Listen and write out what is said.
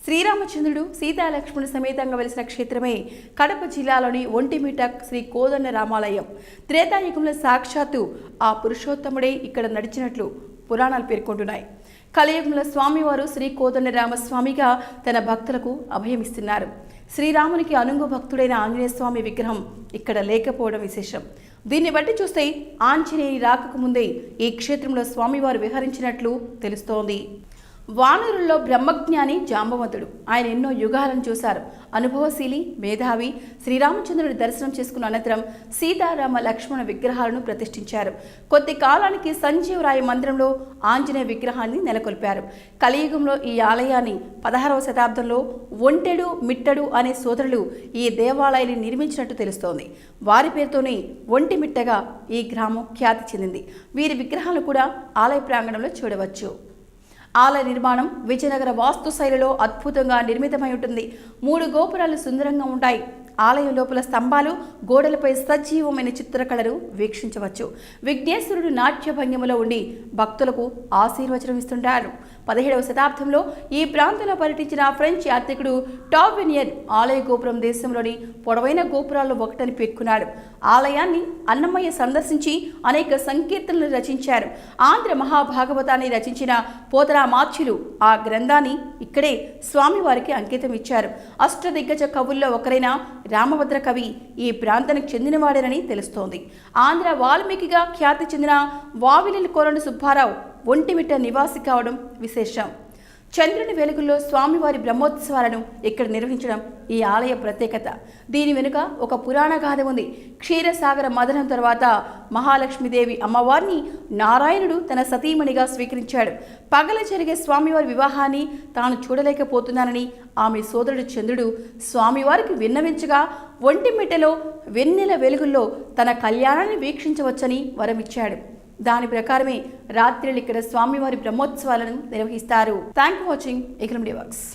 శ్రీరామచంద్రుడు సీతాలక్ష్మణుడు సమేతంగా వెలిసిన క్షేత్రమే కడప జిల్లాలోని ఒంటిమిట్ట శ్రీ కోదండ రామాలయం. త్రేతాయుగంలో సాక్షాత్తు ఆ పురుషోత్తముడే ఇక్కడ నడిచినట్లు పురాణాలు పేర్కొంటున్నాయి. కలియుగంలో స్వామివారు శ్రీ కోదండ రామస్వామిగా తన భక్తులకు అభయమిస్తున్నారు. శ్రీరామునికి అనుంగు భక్తుడైన ఆంజనేయ స్వామి విగ్రహం ఇక్కడ లేకపోవడం విశేషం. దీన్ని బట్టి చూస్తే ఆంజనేయుని రాకకు ముందే ఈ క్షేత్రంలో స్వామివారు విహరించినట్లు తెలుస్తోంది. వానరుల్లో బ్రహ్మజ్ఞాని జాంబవంతుడు. ఆయన ఎన్నో యుగాలను చూశారు. అనుభవశీలి, మేధావి. శ్రీరామచంద్రుడి దర్శనం చేసుకున్న అనంతరం సీతారామ లక్ష్మణ విగ్రహాలను ప్రతిష్ఠించారు. కొద్ది కాలానికి సంజీవరాయ మందిరంలో ఆంజనేయ విగ్రహాన్ని నెలకొల్పారు. కలియుగంలో ఈ ఆలయాన్ని 16వ శతాబ్దంలో ఒంటెడు మిట్టడు అనే సోదరులు ఈ దేవాలయాన్ని నిర్మించినట్టు తెలుస్తోంది. వారి పేరుతోనే ఒంటిమిట్టగా ఈ గ్రామం ఖ్యాతి చెందింది. వీరి విగ్రహాలు కూడా ఆలయ ప్రాంగణంలో చూడవచ్చు. ఆలయ నిర్మాణం విజయనగర వాస్తు శైలిలో అద్భుతంగా నిర్మితమై ఉంటుంది. 3 గోపురాలు సుందరంగా ఉంటాయి. ఆలయం లోపల స్తంభాలు, గోడలపై సజీవమైన చిత్రకళను వీక్షించవచ్చు. విఘ్నేశ్వరుడు నాట్య భంగిమలో ఉండి భక్తులకు ఆశీర్వచనం ఇస్తుంటారు. 17వ శతాబ్దంలో ఈ ప్రాంతంలో పర్యటించిన ఫ్రెంచ్ యాత్రికుడు టాబెనియర్ ఆలయ గోపురం దేశంలోని పొడవైన గోపురాల్లో ఒకటని పేర్కొన్నాడు. ఆలయాన్ని అన్నమయ్య సందర్శించి అనేక సంకీర్తనలు రచించారు. ఆంధ్ర మహాభాగవతాన్ని రచించిన పోతరామాచ్యులు ఆ గ్రంథాన్ని ఇక్కడే స్వామివారికి అంకితం ఇచ్చారు. అష్టదిగ్గజ కవుల్లో ఒకరైన రామభద్ర కవి ఈ ప్రాంతానికి చెందినవాడేనని తెలుస్తోంది. ఆంధ్ర వాల్మీకిగా ఖ్యాతి చెందిన వావిలి కోరండి సుబ్బారావు ఒంటిమిట్ట నివాసి కావడం విశేషం. చంద్రుని వెలుగుల్లో స్వామివారి బ్రహ్మోత్సవాలను ఇక్కడ నిర్వహించడం ఈ ఆలయ ప్రత్యేకత. దీని వెనుక ఒక పురాణ గాథ ఉంది. క్షీరసాగర మదనం తర్వాత మహాలక్ష్మీదేవి అమ్మవారిని నారాయణుడు తన సతీమణిగా స్వీకరించాడు. పగల జరిగే స్వామివారి వివాహాన్ని తాను చూడలేకపోతున్నానని ఆమె సోదరుడు చంద్రుడు స్వామివారికి విన్నవించగా ఒంటిమిట్టలో వెన్నెల వెలుగుల్లో తన కళ్యాణాన్ని వీక్షించవచ్చని వరమిచ్చాడు. దాని ప్రకారమే రాత్రులు ఇక్కడ స్వామివారి బ్రహ్మోత్సవాలను నిర్వహిస్తారు. Thank you watching Ekalam media works.